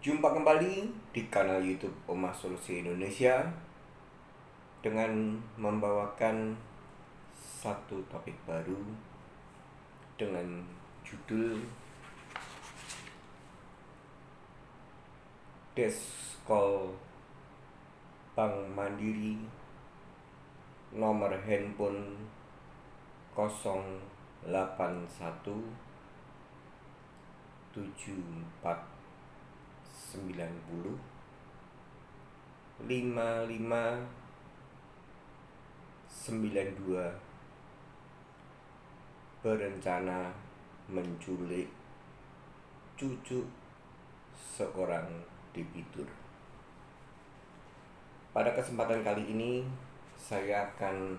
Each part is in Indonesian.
Jumpa kembali di kanal YouTube Omah Solusi Indonesia dengan membawakan satu topik baru dengan judul Deskol Bank Mandiri nomor handphone 081 7490 5592 berencana menculik cucu seorang debitur. Pada kesempatan kali ini saya akan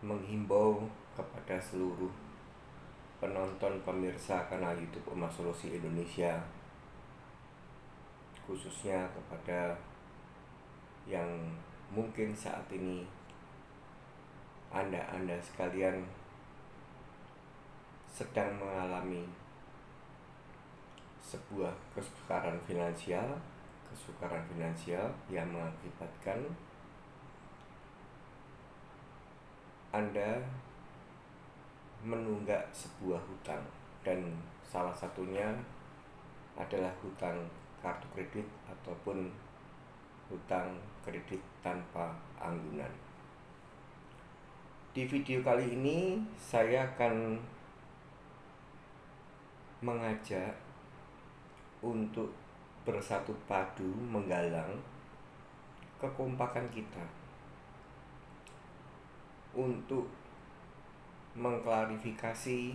menghimbau kepada seluruh penonton pemirsa kanal YouTube Omah Solusi Indonesia, khususnya kepada yang mungkin saat ini Anda sekalian sedang mengalami sebuah kesukaran finansial yang mengakibatkan Anda menunggak sebuah hutang, dan salah satunya adalah hutang kartu kredit ataupun hutang kredit tanpa anggunan. Di video kali ini saya akan mengajak untuk bersatu padu menggalang kekompakan kita untuk mengklarifikasi,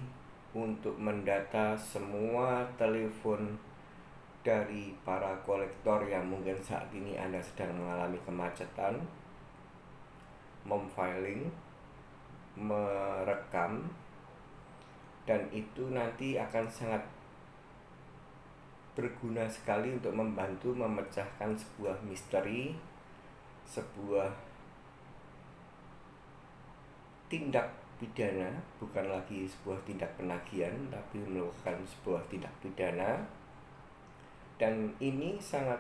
untuk mendata semua telepon dari para kolektor yang mungkin saat ini Anda sedang mengalami kemacetan, memfiling, merekam, dan itu nanti akan sangat berguna sekali untuk membantu memecahkan sebuah misteri, sebuah tindak pidana, bukan lagi sebuah tindak penagihan, tapi melakukan sebuah tindak pidana. Dan ini sangat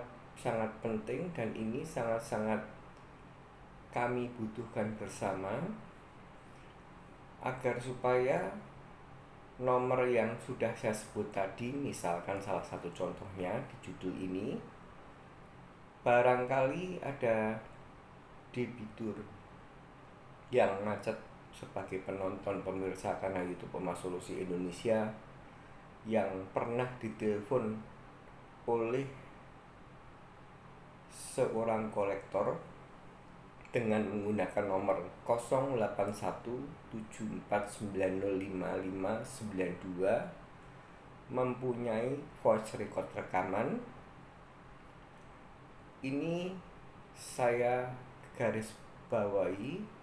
penting, dan ini sangat kami butuhkan bersama agar supaya nomor yang sudah saya sebut tadi, misalkan salah satu contohnya di judul ini, barangkali ada debitur yang macet sebagai penonton pemirsa kanal YouTube Omah Solusi Indonesia yang pernah ditelepon oleh seorang kolektor dengan menggunakan nomor 081749055592, mempunyai voice record rekaman. Ini saya garis bawahi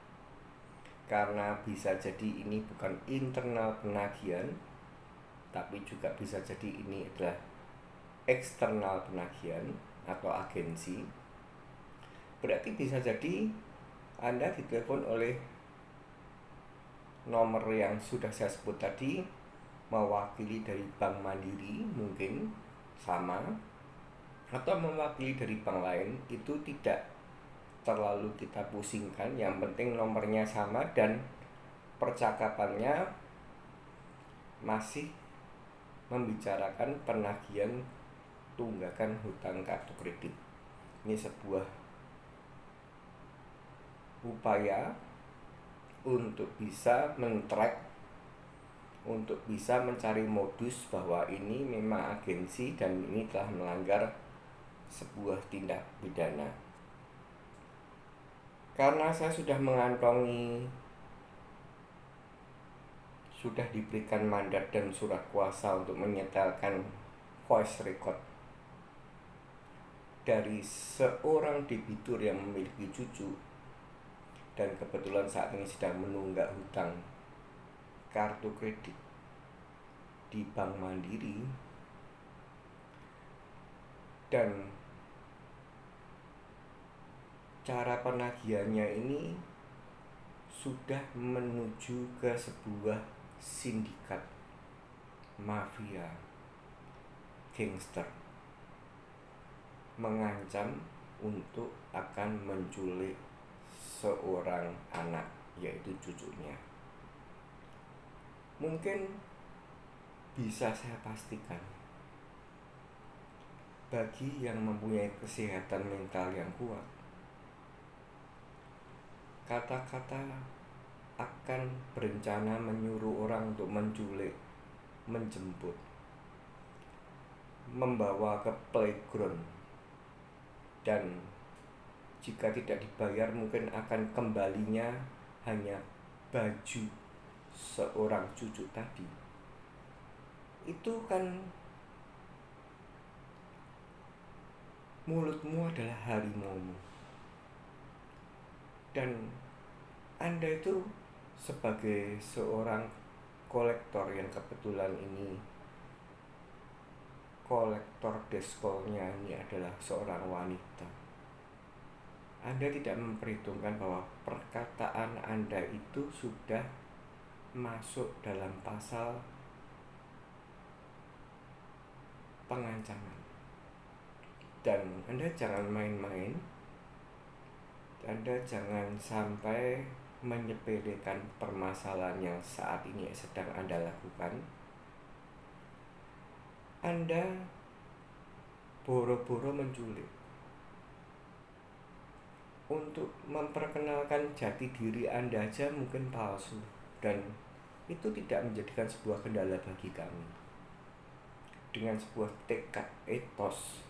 karena bisa jadi ini bukan internal penagihan, tapi juga bisa jadi ini adalah eksternal penagihan atau agensi. Berarti bisa jadi Anda ditelepon oleh nomor yang sudah saya sebut tadi, mewakili dari Bank Mandiri mungkin sama, atau mewakili dari bank lain. Itu tidak terlalu kita pusingkan, yang penting nomornya sama dan percakapannya masih membicarakan penagihan tunggakan hutang kartu kredit. Ini sebuah upaya untuk bisa men-track, untuk bisa mencari modus bahwa ini memang agensi dan ini telah melanggar sebuah tindak pidana. Karena saya sudah mengantongi, sudah diberikan mandat dan surat kuasa untuk menyetelkan voice record dari seorang debitur yang memiliki cucu, dan kebetulan saat ini sedang menunggak hutang kartu kredit di Bank Mandiri, dan cara penagihannya ini sudah menuju ke sebuah sindikat mafia gangster mengancam untuk akan menculik seorang anak, yaitu cucunya. Mungkin bisa saya pastikan, bagi yang mempunyai kesehatan mental yang kuat, kata-kata akan berencana menyuruh orang untuk menculik, menjemput, membawa ke playground, dan jika tidak dibayar mungkin akan kembalinya hanya baju seorang cucu tadi. Itu kan mulutmu adalah harimaumu, dan Anda itu sebagai seorang kolektor yang kebetulan ini kolektor deskolnya ini adalah seorang wanita, Anda tidak memperhitungkan bahwa perkataan Anda itu sudah masuk dalam pasal pengancaman. Dan Anda jangan main-main, Anda jangan sampai menyepelekan permasalahan yang saat ini sedang Anda lakukan. Anda boro-boro menculik untuk memperkenalkan jati diri Anda aja mungkin palsu, dan itu tidak menjadikan sebuah kendala bagi kami. Dengan sebuah tekad etos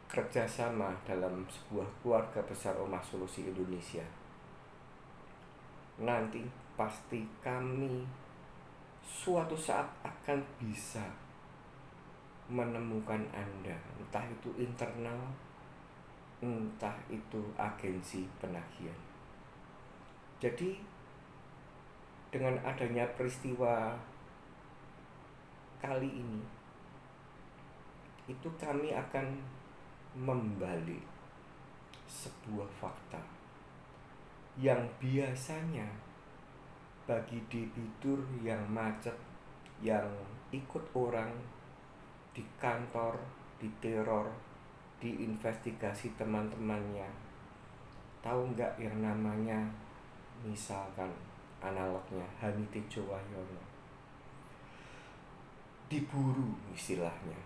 kerjasama dalam sebuah keluarga besar Omah Solusi Indonesia, nanti pasti kami suatu saat akan bisa menemukan Anda, entah itu internal, entah itu agensi penagihan. Jadi dengan adanya peristiwa kali ini, itu kami akan membalik sebuah fakta yang biasanya bagi debitur yang macet, yang ikut orang di kantor, diteror, diinvestigasi teman-temannya, tahu nggak yang namanya misalkan analognya Hani Tejo Wahyono, diburu istilahnya.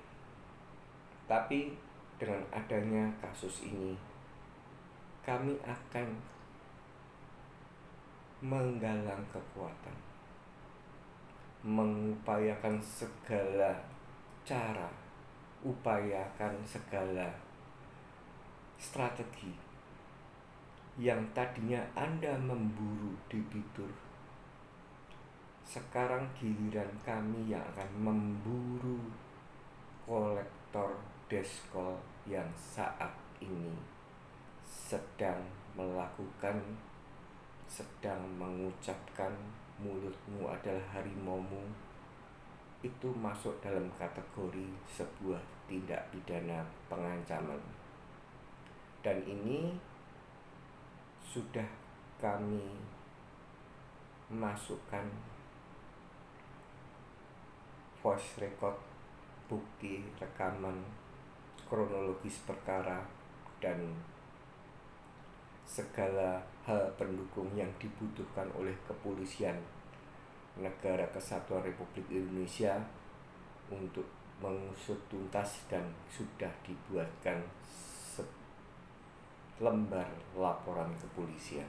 Tapi dengan adanya kasus ini, kami akan menggalang kekuatan, mengupayakan segala cara, upayakan segala strategi yang tadinya Anda memburu debitur, sekarang giliran kami yang akan memburu kolektor deskol yang saat ini sedang mengucapkan mulutmu adalah harimaumu. Itu masuk dalam kategori sebuah tindak pidana pengancaman, dan ini sudah kami masukkan voice record, bukti rekaman, kronologis perkara, dan segala hal pendukung yang dibutuhkan oleh kepolisian Negara Kesatuan Republik Indonesia untuk mengusut tuntas, dan sudah dibuatkan lembar laporan kepolisian.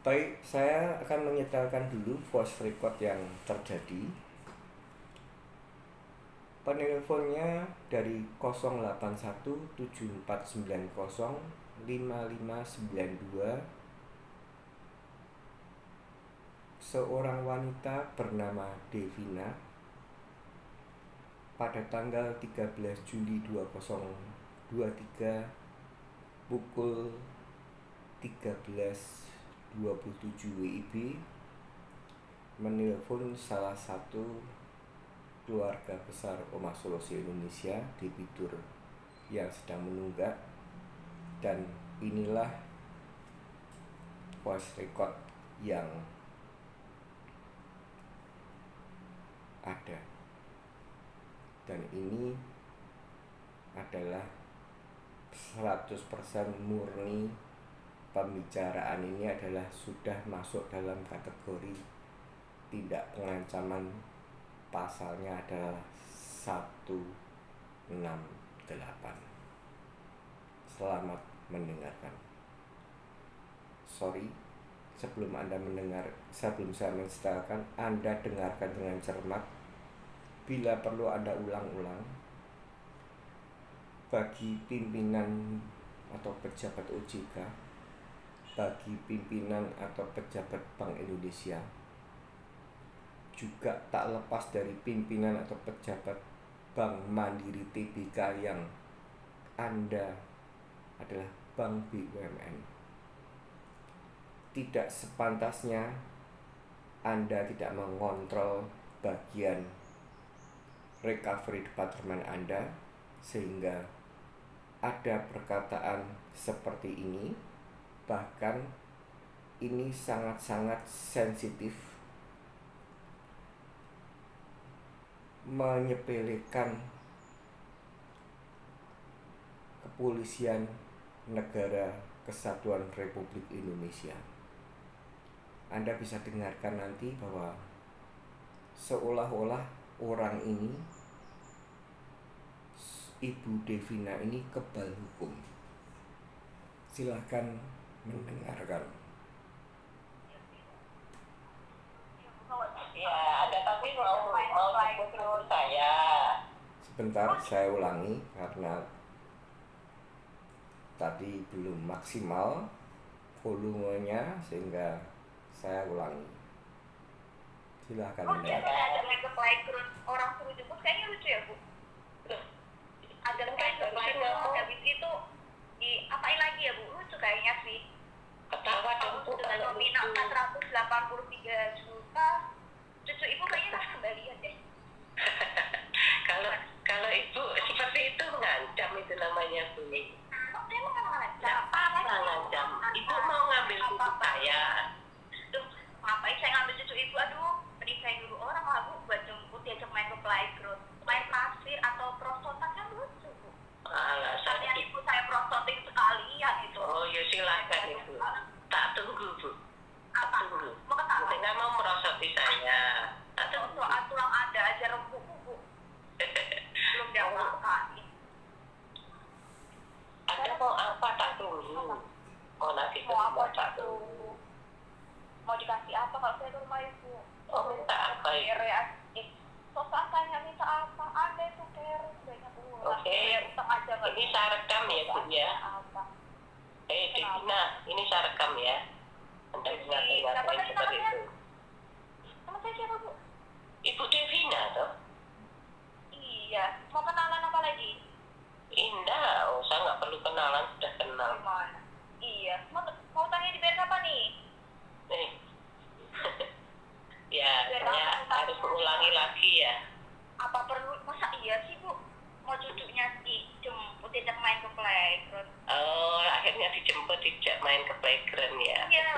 Baik, saya akan menyetelkan dulu voice record yang terjadi. Penelponnya dari 08174905592, seorang wanita bernama Devina, pada tanggal 13 Juli 2023 pukul 13.27 WIB menelpon salah satu keluarga besar Omah Solusi Indonesia, debitur yang sedang menunggak, dan inilah voice record yang ada. Dan ini adalah 100% murni, pembicaraan ini adalah sudah masuk dalam kategori tindak pengancaman, pasalnya adalah 168. Selamat mendengarkan. Sorry, sebelum saya mensetelkan, Anda dengarkan dengan cermat. Bila perlu Anda ulang-ulang. Bagi pimpinan atau pejabat OJK, bagi pimpinan atau pejabat Bank Indonesia, juga tak lepas dari pimpinan atau pejabat Bank Mandiri Tbk yang Anda adalah bank BUMN. Tidak sepantasnya Anda tidak mengontrol bagian recovery department Anda, sehingga ada perkataan seperti ini. Bahkan ini sangat-sangat sensitif, menyepelekan Kepolisian Negara Kesatuan Republik Indonesia. Anda bisa dengarkan nanti bahwa seolah-olah orang ini, Ibu Devina ini, kebal hukum. Silahkan mendengarkan. Ya, ada tapi mau sebut dulu saya. Sebentar, saya ulangi karena tadi belum maksimal volumenya, sehingga saya ulangi. Silahkan mendengarkan. Ada make playground orang suruh jemput, kayaknya lucu ya, Bu. Ada make playground, habis itu diapain lagi ya, Bu? Lucu kayaknya sih. Ketawa dong Bu, dengan nominal 483 juta. Cucu Ibu kayaknya harus kembalian deh. Kalau Ibu seperti itu ngancam, itu namanya Bu. Emang ngancam? Apa ngancam? Ibu mau ngambil buku saya. Duh, ngapain saya ngambil cucu Ibu? Aduh, mending saya nyuruh orang lah, Bu, buat jemput diajak main ke playground. Main pasir atau prostotan kan lucu, Bu. Alah, Kalian Ibu saya prostotin sekalian itu. Oh ya silakan Ibu. Tak tunggu Bu. Apa? Tunggu. Mau ketawa? Nggak mau merosoti saya. Tak tunggu. Soal tulang ada aja rembuk, Bu. Belum diapa-apain. Anda mau apa, tak tunggu. Oh nanti Mau apa tak itu? tunggu. Mau dikasih apa kalau saya ke rumah Ibu? Oh minta apa Ibu? Kere, sosan tanya minta apa? Ada itu kere, banyak uang. Oke. Utang aja nggak Ini bisa. saya rekam ya Bu ya. Apa? Devina, ini saya rekam ya. Anda ngatain seperti itu. Sama saya siapa, Bu? Ibu Devina toh? Iya. Mau kenalan apa lagi? Indah, oh saya nggak perlu kenalan, sudah kenal. Gimana? Iya. Mau tanya dibayar kapan nih? Nih. Ya, saya harus mengulangi lagi ya. Apa perlu? Masa iya sih, Bu? Mau cucunya dijemput tidak main ke playground? Oh, akhirnya dijemput tidak main ke playground ya. Iya.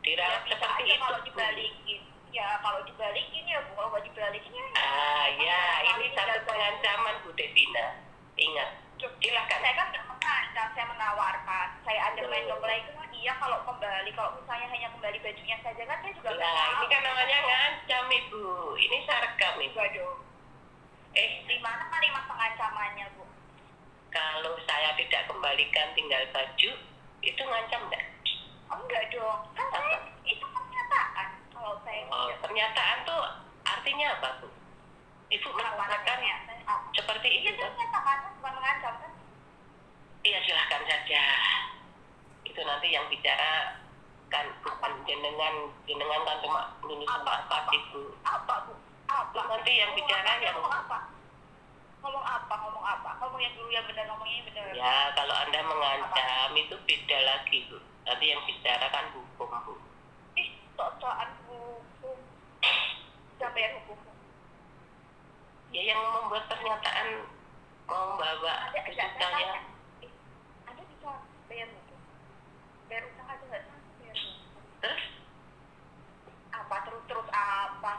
Diralat Bisa seperti aja itu. kalau dibalikin. Ya, kalau dibalikin ya, Bu. Kalau nggak dibalikin ya. Ya, ini satu pengancaman Bu Devina. Ingat, silakan. Saya kan nggak mengancam, saya menawarkan. Saya ada main ke playground, iya kalau kembali. Kalau misalnya hanya kembali bajunya saja kan saya juga nggak Nah, tahu. ini kan namanya ngancam Ibu. Ini saya rekam Ibu. Waduh. Di mana kalimat pengancamannya, Bu? Kalau saya tidak kembalikan tinggal baju, itu ngancam nggak? Oh, enggak dong. Kan saya, itu pernyataan. Kalau saya Oh, pernyataan tuh artinya apa Bu? Ibu mengatakan seperti itu itu. pernyataan, bukan mengancam kan? Iya silahkan saja. Itu nanti yang bicara kan bukan jenengan kan cuma lulusan apa Ibu. Apa, Bu? Apa? Nanti yang bicara yang ngomong apa? Ngomong yang dulu yang benar, ngomongnya yang benar. ya kalau Anda mengancam itu beda lagi Bu. Nanti yang bicara kan hukum Bu. Sok-sokan hukum. Siapa yang hukum? Ya yang membuat pernyataan membawa cucu saya. Anda bisa bayar hukum? Bayar utang aja nggak sanggup bayar hukum. Terus Apa terus apa?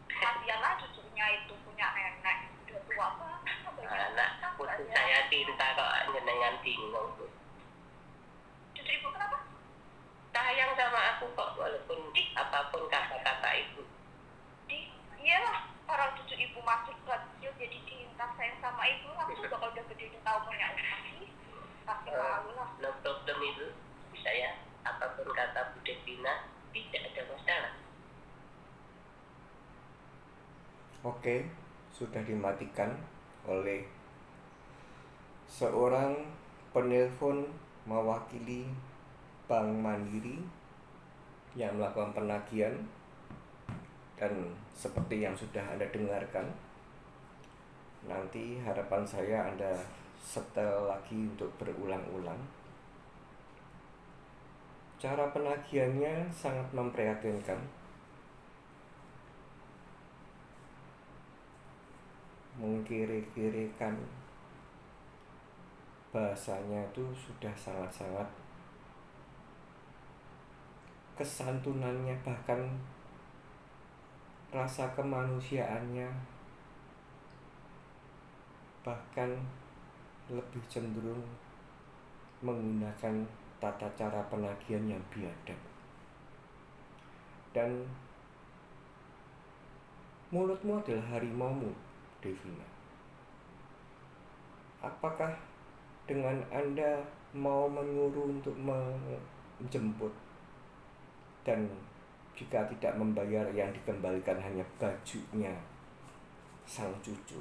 Kasihan lah cucunya Oke, sudah dimatikan oleh seorang penelpon mewakili Bank Mandiri yang melakukan penagihan. Dan seperti yang sudah Anda dengarkan, nanti harapan saya Anda setel lagi untuk berulang-ulang. Cara penagihannya sangat memprihatinkan. Mengkiri-kirikan, bahasanya itu sudah sangat-sangat, kesantunannya bahkan rasa kemanusiaannya bahkan lebih cenderung menggunakan tata cara penagihan yang biadab. Dan mulutmu adalah harimaumu, Devina. Apakah dengan Anda mau menyuruh untuk menjemput, dan jika tidak membayar yang dikembalikan hanya bajunya sang cucu,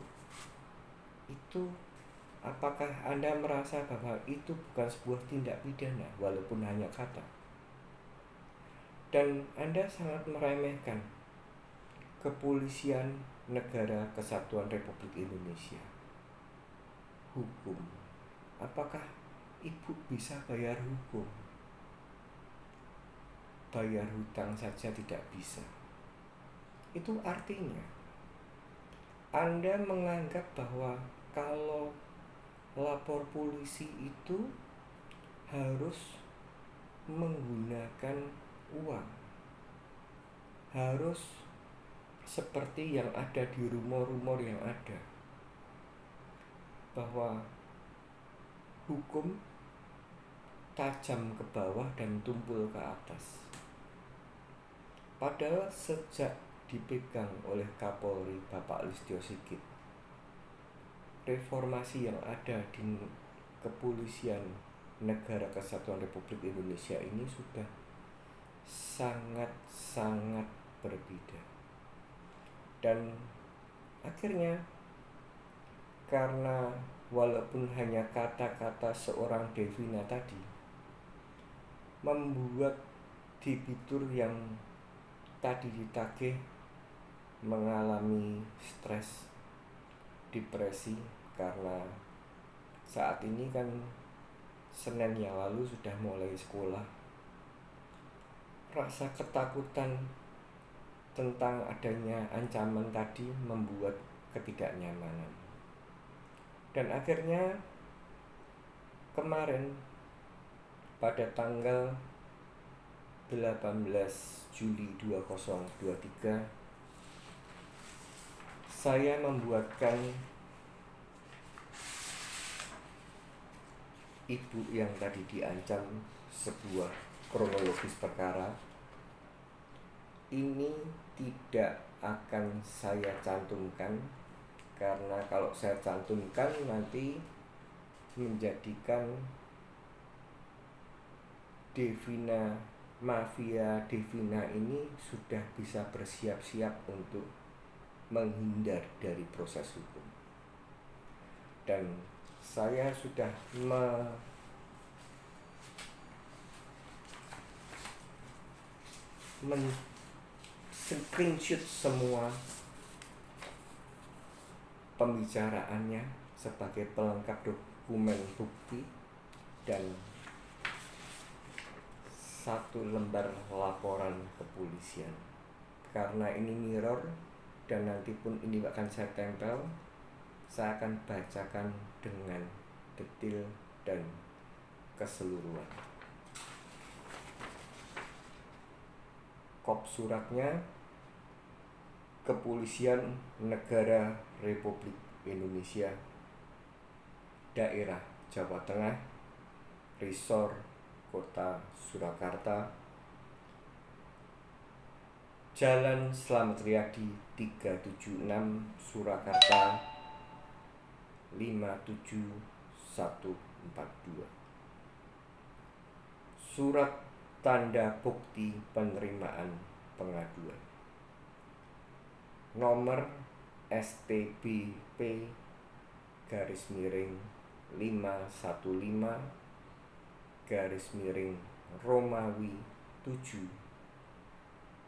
itu apakah Anda merasa bahwa itu bukan sebuah tindak pidana walaupun hanya kata? Dan Anda sangat meremehkan Kepolisian Negara Kesatuan Republik Indonesia. Hukum. Apakah ibu bisa bayar hukum? Bayar hutang saja tidak bisa. Itu artinya Anda menganggap bahwa kalau lapor polisi itu harus menggunakan uang, harus seperti yang ada di rumor-rumor yang ada, bahwa hukum tajam ke bawah dan tumpul ke atas. Padahal sejak dipegang oleh Kapolri Bapak Listio Sigit, reformasi yang ada di Kepolisian Negara Kesatuan Republik Indonesia ini sudah sangat-sangat berbeda. Dan akhirnya, karena walaupun hanya kata-kata seorang Devina tadi, membuat debitur yang tadi ditagih mengalami stres, depresi, karena saat ini kan Senin yang lalu sudah mulai sekolah. Rasa ketakutan tentang adanya ancaman tadi membuat ketidaknyamanan. Dan akhirnya kemarin pada tanggal 18 Juli 2023 saya membuatkan ibu yang tadi diancam sebuah kronologis perkara. Ini tidak akan saya cantumkan, karena kalau saya cantumkan nanti menjadikan Devina, mafia Devina ini sudah bisa bersiap-siap untuk menghindar dari proses hukum. Dan saya sudah screenshot semua pembicaraannya sebagai pelengkap dokumen bukti dan satu lembar laporan kepolisian. Karena ini mirror dan nanti pun ini akan saya tempel, saya akan bacakan dengan detail dan keseluruhan. Kop suratnya Kepolisian Negara Republik Indonesia, Daerah Jawa Tengah, Resor Kota Surakarta, Jalan Slamet Riyadi 376 Surakarta 57142. Surat tanda bukti penerimaan pengaduan nomor STBP garis miring 515 garis miring Romawi 7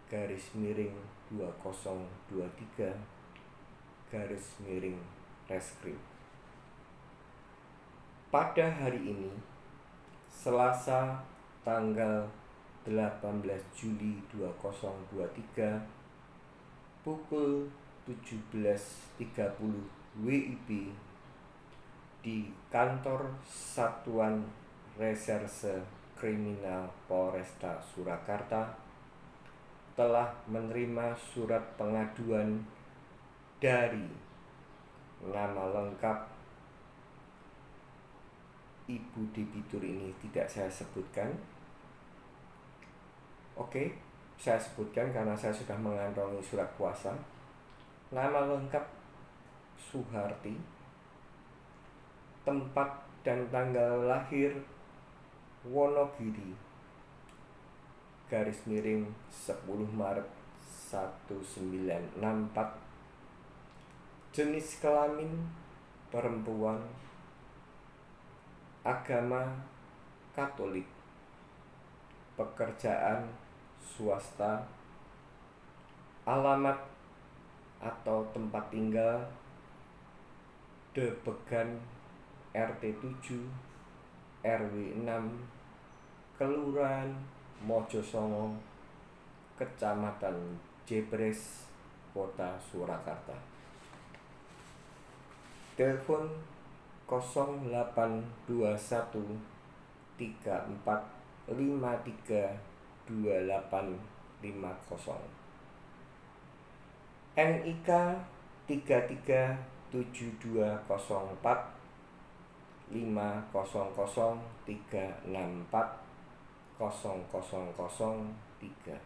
garis miring 2023 garis miring Reskrim. Pada hari ini, Selasa tanggal 18 Juli 2023 pukul 17.30 WIB di kantor Satuan Reserse Kriminal Polresta Surakarta telah menerima surat pengaduan dari nama lengkap ibu debitur, ini tidak saya sebutkan. Oke, saya sebutkan karena saya sudah mengantongi surat kuasa. Nama lengkap Suharti, tempat dan tanggal lahir Wonogiri, garis miring 10 Maret 1964, jenis kelamin perempuan, agama Katolik, pekerjaan swasta, alamat atau tempat tinggal Debegan RT 7 RW 6 Kelurahan Mojosongo, Kecamatan Jebres, Kota Surakarta. Telepon 0821 34 53 2850. NIK 337204 500 364 0003.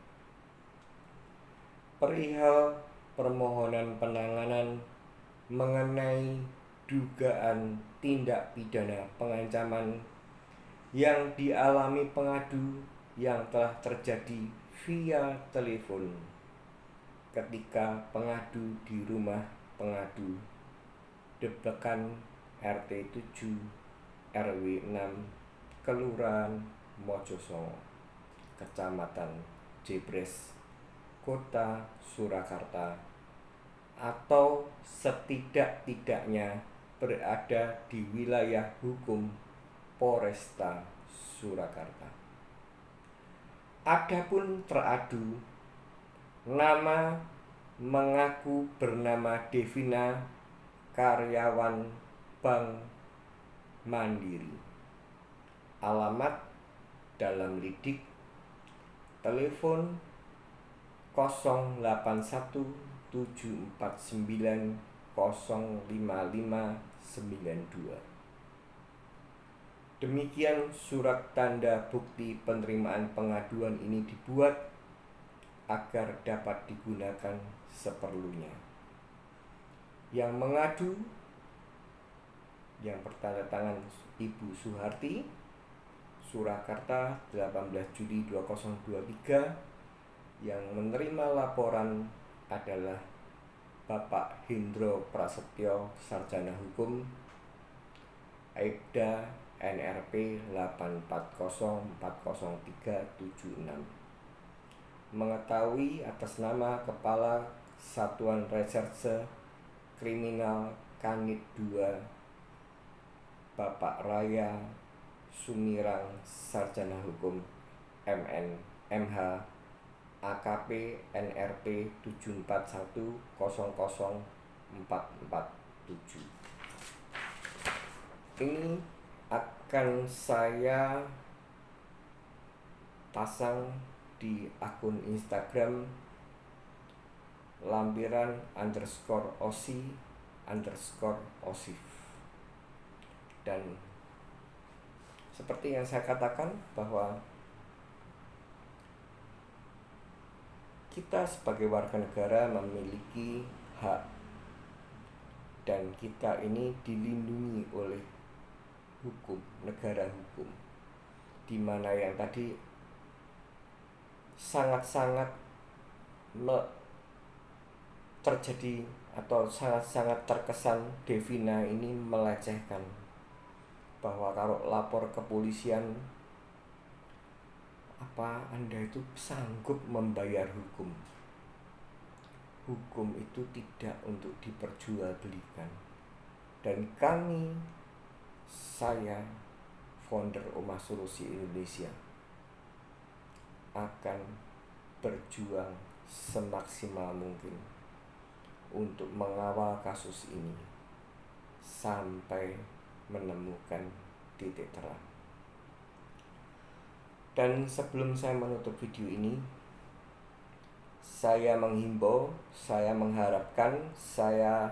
Perihal permohonan penanganan mengenai dugaan tindak pidana pengancaman yang dialami pengadu yang telah terjadi via telepon ketika pengadu di rumah pengadu Debekan RT 7 RW 6 Kelurahan Mojosongo, Kecamatan Jebres, Kota Surakarta, atau setidak-tidaknya berada di wilayah hukum Polresta Surakarta. Adapun teradu, nama mengaku bernama Devina, karyawan Bank Mandiri. Alamat dalam lidik, telepon 081 749 05592. Demikian surat tanda bukti penerimaan pengaduan ini dibuat agar dapat digunakan seperlunya. Yang mengadu yang bertanda tangan Ibu Suharti, Surakarta, 18 Juli 2023. Yang menerima laporan adalah Bapak Hendro Prasetyo, Sarjana Hukum, Aibda NRP 84040376, mengetahui atas nama Kepala Satuan Reserse Kriminal Kanit 2 Bapak Raya Sumirang, Sarjana Hukum, MN, MH, AKP NRP 74100447. Ini akan saya pasang di akun Instagram lampiran_osi_osif. Dan seperti yang saya katakan bahwa kita sebagai warga negara memiliki hak, dan kita ini dilindungi oleh hukum, negara hukum, di mana yang tadi sangat-sangat terjadi atau sangat-sangat terkesan Devina ini melecehkan, bahwa kalau lapor ke polisian, apa Anda itu sanggup membayar hukum? Hukum itu tidak untuk diperjualbelikan. Dan kami, saya, founder Omah Solusi Indonesia, akan berjuang semaksimal mungkin untuk mengawal kasus ini sampai menemukan titik terang. Dan sebelum saya menutup video ini, saya menghimbau, saya mengharapkan, saya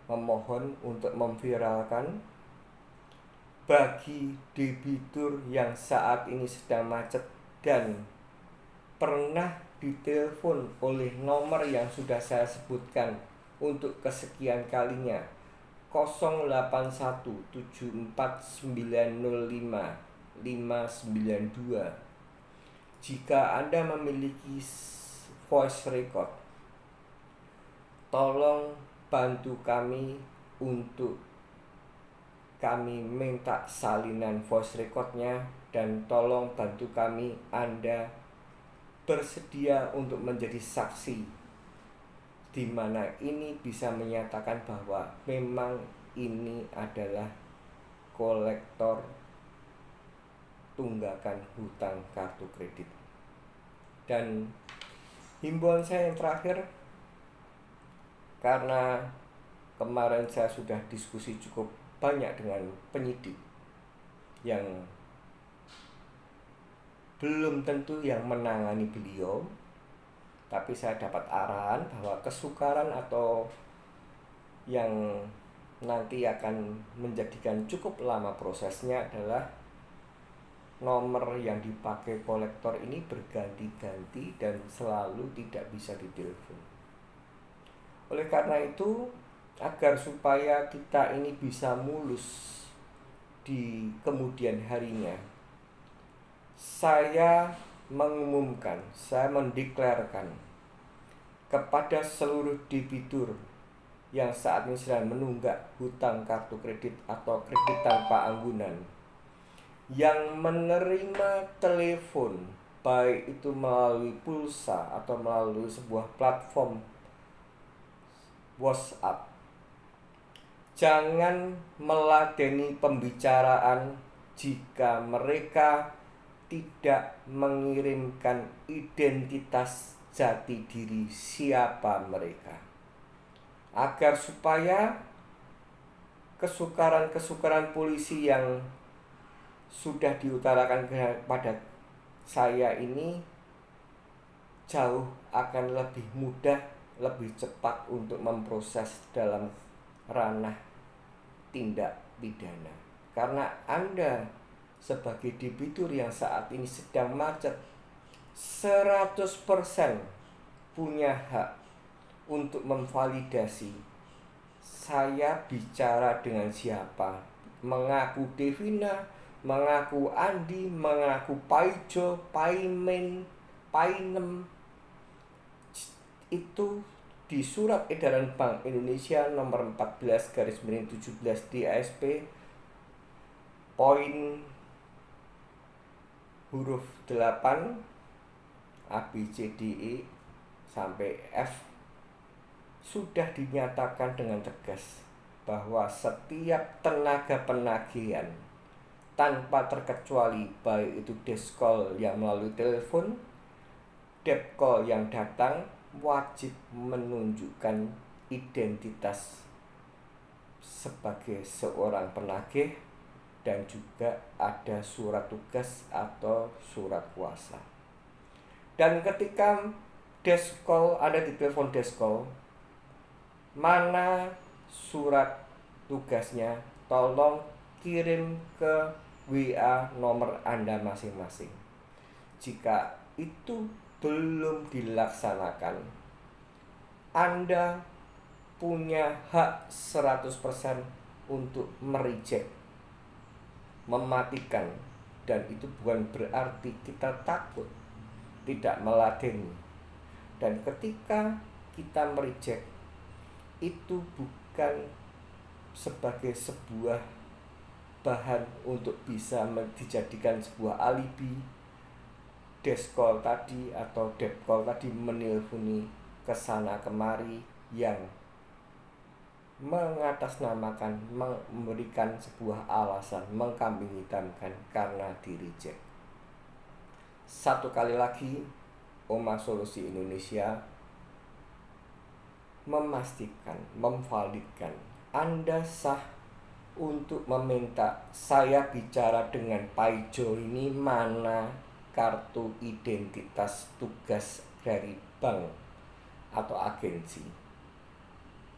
memohon untuk memviralkan bagi debitur yang saat ini sedang macet dan pernah ditelepon oleh nomor yang sudah saya sebutkan untuk kesekian kalinya, 08174905 592. Jika Anda memiliki voice record, tolong bantu kami untuk kami minta salinan voice recordnya, dan tolong bantu kami Anda bersedia untuk menjadi saksi di mana ini bisa menyatakan bahwa memang ini adalah kolektor tunggakan hutang kartu kredit. Dan himbauan saya yang terakhir, karena kemarin saya sudah diskusi cukup banyak dengan penyidik yang belum tentu yang menangani beliau, tapi saya dapat arahan bahwa kesukaran atau yang nanti akan menjadikan cukup lama prosesnya adalah nomor yang dipakai kolektor ini berganti-ganti dan selalu tidak bisa ditelepon. Oleh karena itu, agar supaya kita ini bisa mulus di kemudian harinya, saya mengumumkan, saya mendeklarkan kepada seluruh debitur yang saat ini sedang menunggak hutang kartu kredit atau kredit tanpa anggunan, yang menerima telepon, baik itu melalui pulsa atau melalui sebuah platform WhatsApp, jangan meladeni pembicaraan jika mereka tidak mengirimkan identitas jati diri siapa mereka, agar supaya kesukaran-kesukaran polisi yang sudah diutarakan kepada saya ini jauh akan lebih mudah, lebih cepat untuk memproses dalam ranah tindak pidana. Karena Anda sebagai debitur yang saat ini sedang macet 100% punya hak untuk memvalidasi saya bicara dengan siapa, mengaku Devina, mengaku Andi, mengaku Paijo, Paimen, Painem. Itu di Surat Edaran Bank Indonesia nomor 14/17 DASP poin huruf 8 ABCDE sampai F sudah dinyatakan dengan tegas bahwa setiap tenaga penagihan tanpa terkecuali, baik itu deskol yang melalui telepon, debkol yang datang, wajib menunjukkan identitas sebagai seorang penagih dan juga ada surat tugas atau surat kuasa. Dan ketika deskol, ada di telepon deskol, mana surat tugasnya, tolong kirim ke WA nomor Anda masing-masing. Jika itu belum dilaksanakan, Anda punya hak 100% untuk mereject, mematikan. Dan itu bukan berarti kita takut, tidak meladeni. Dan ketika kita mereject, itu bukan sebagai sebuah bahan untuk bisa dijadikan sebuah alibi desk call tadi atau debt call tadi menelponi kesana kemari yang mengatasnamakan, memberikan sebuah alasan, mengkambing hitamkan karena di reject. Satu kali lagi, Oma Solusi Indonesia memastikan, memvalidkan Anda sah untuk meminta saya bicara dengan Paijo ini mana kartu identitas tugas dari bank atau agensi.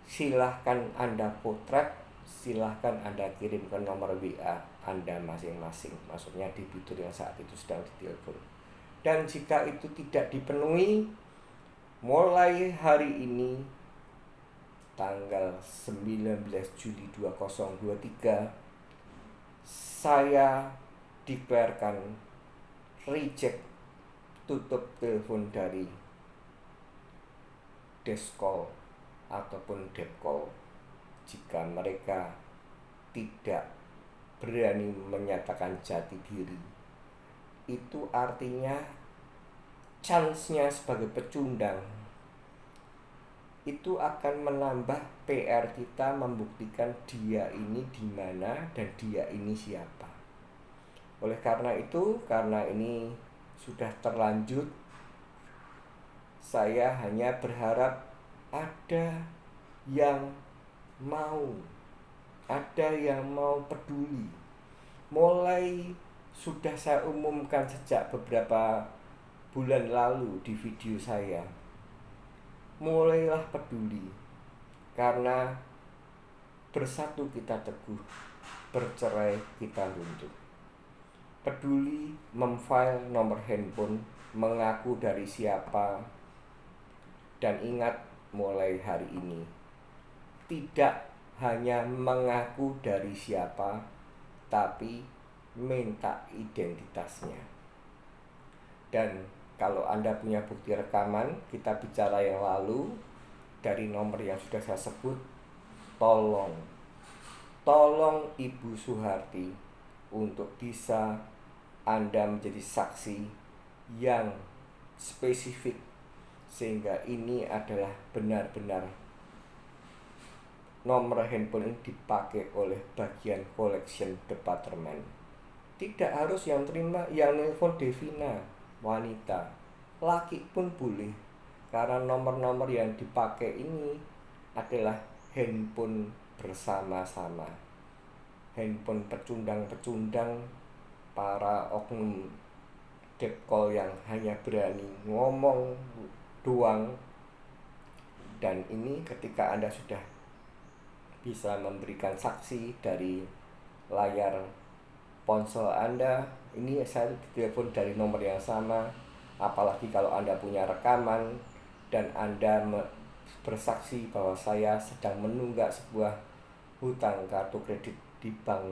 Silahkan Anda potret, silahkan Anda kirim ke nomor WA Anda masing-masing, maksudnya debitur yang saat itu sedang ditelepon. Dan jika itu tidak dipenuhi, mulai hari ini tanggal 19 Juli 2023 saya deklarkan reject, tutup telepon dari desk call ataupun debt call jika mereka tidak berani menyatakan jati diri. Itu artinya chance-nya sebagai pecundang itu akan menambah PR kita membuktikan dia ini di mana dan dia ini siapa. Oleh karena itu, karena ini sudah terlanjur, saya hanya berharap ada yang mau peduli. Mulai sudah saya umumkan sejak beberapa bulan lalu di video saya. Mulailah peduli, karena bersatu kita teguh, bercerai kita runtuh. Peduli memfile nomor handphone, mengaku dari siapa, dan ingat mulai hari ini tidak hanya mengaku dari siapa, tapi minta identitasnya. Dan kalau Anda punya bukti rekaman, kita bicara yang lalu dari nomor yang sudah saya sebut, tolong Ibu Suharti untuk bisa Anda menjadi saksi yang spesifik, sehingga ini adalah benar-benar nomor handphone ini dipakai oleh bagian collection department. Tidak harus yang terima, yang nelpon Devina wanita, laki pun boleh, karena nomor-nomor yang dipakai ini adalah handphone bersama-sama, handphone pecundang-pecundang para oknum debt call yang hanya berani ngomong doang. Dan ini ketika Anda sudah bisa memberikan saksi dari layar ponsel Anda, ini saya ditelepon dari nomor yang sama. Apalagi kalau Anda punya rekaman dan Anda bersaksi bahwa saya sedang menunggak sebuah hutang kartu kredit di bank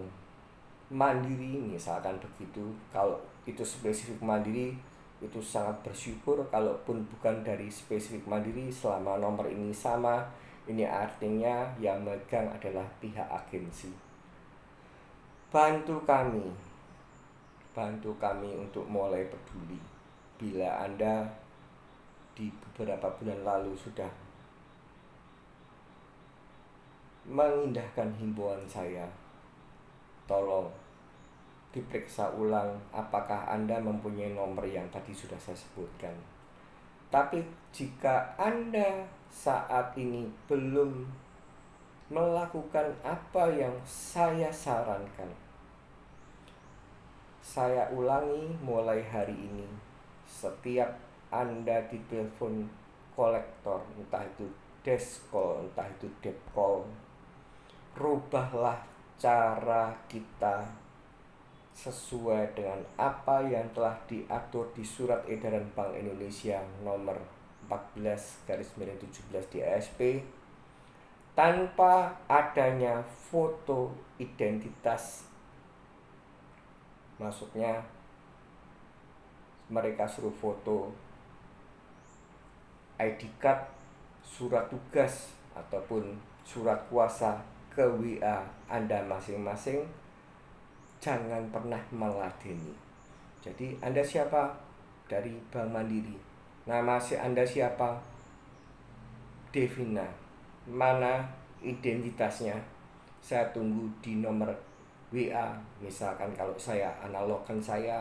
Mandiri, misalkan begitu. Kalau itu spesifik Mandiri, itu sangat bersyukur. Kalaupun bukan dari spesifik Mandiri, selama nomor ini sama, ini artinya yang megang adalah pihak agensi. Bantu kami untuk mulai peduli. Bila Anda di beberapa bulan lalu sudah mengindahkan himbauan saya, tolong diperiksa ulang apakah Anda mempunyai nomor yang tadi sudah saya sebutkan. Tapi jika Anda saat ini belum melakukan apa yang saya sarankan, saya ulangi mulai hari ini, setiap Anda ditelepon kolektor, entah itu desk call, entah itu debt call, rubahlah cara kita sesuai dengan apa yang telah diatur di Surat Edaran Bank Indonesia nomor 14/17 di ASP, tanpa adanya foto identitas. Maksudnya mereka suruh foto ID card, surat tugas, ataupun surat kuasa ke WA Anda masing-masing, jangan pernah meladeni. Jadi Anda siapa? Dari Bank Mandiri. Nama Anda siapa? Devina. Mana identitasnya? Saya tunggu di nomor WA. Misalkan kalau saya analogkan saya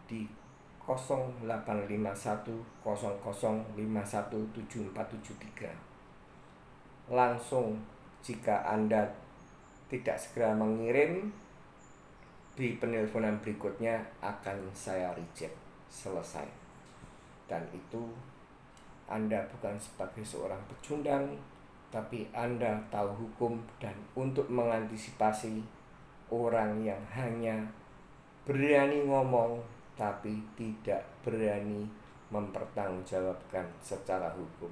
di 085100517473. Langsung, jika Anda tidak segera mengirim, di penelponan berikutnya akan saya reject. Selesai. Dan itu Anda bukan sebagai seorang pecundang, tapi Anda tahu hukum, dan untuk mengantisipasi orang yang hanya berani ngomong tapi tidak berani mempertanggungjawabkan secara hukum.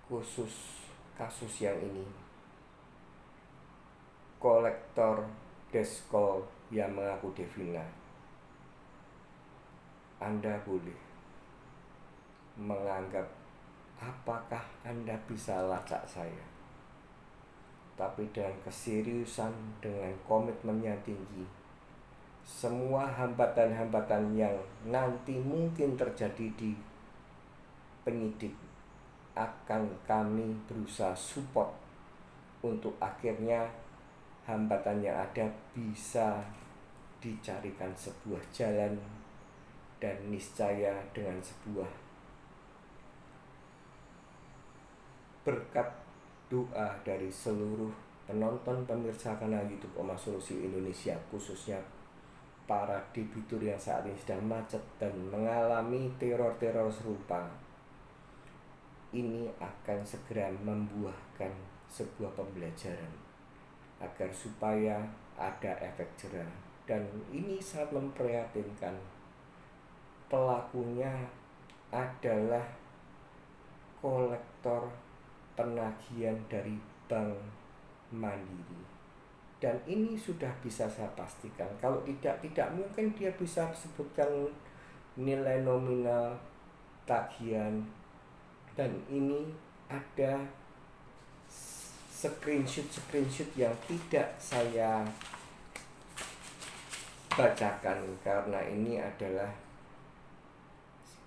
Khusus kasus yang ini, kolektor Deskol yang mengaku Devina, Anda boleh menganggap apakah Anda bisa lacak saya, tapi dengan keseriusan, dengan komitmen yang tinggi, semua hambatan-hambatan yang nanti mungkin terjadi di penyidik akan kami berusaha support untuk akhirnya hambatan yang ada bisa dicarikan sebuah jalan, dan niscaya dengan sebuah berkat doa dari seluruh penonton pemirsa kanal YouTube Omah Solusi Indonesia, khususnya para debitur yang saat ini sedang macet dan mengalami teror-teror serupa, ini akan segera membuahkan sebuah pembelajaran agar supaya ada efek jerah. Dan ini sangat memprihatinkan, pelakunya adalah kolektor penagihan dari Bank Mandiri. Dan ini sudah bisa saya pastikan, kalau tidak mungkin dia bisa sebutkan nilai nominal tagihan. Dan ini ada screenshot yang tidak saya bacakan karena ini adalah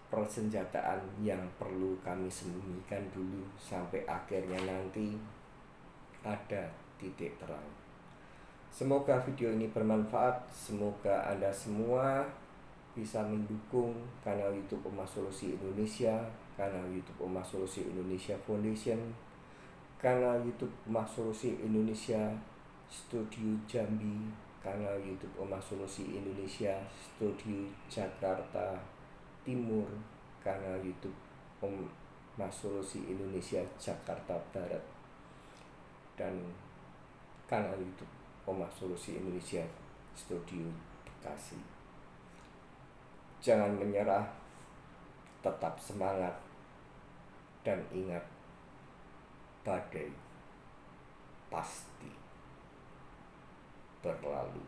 persenjataan yang perlu kami sembunyikan dulu sampai akhirnya nanti ada titik terang. Semoga video ini bermanfaat. Semoga Anda semua bisa mendukung kanal YouTube Omah Solusi Indonesia, kanal YouTube Omah Solusi Indonesia Foundation, kanal YouTube Omah Solusi Indonesia Studio Jambi, kanal YouTube Omah Solusi Indonesia Studio Jakarta Timur, kanal YouTube Omah Solusi Indonesia Jakarta Barat, dan kanal YouTube Omah Solusi Indonesia Studio Bekasi. Jangan menyerah, tetap semangat, dan ingat, badai pasti berlalu.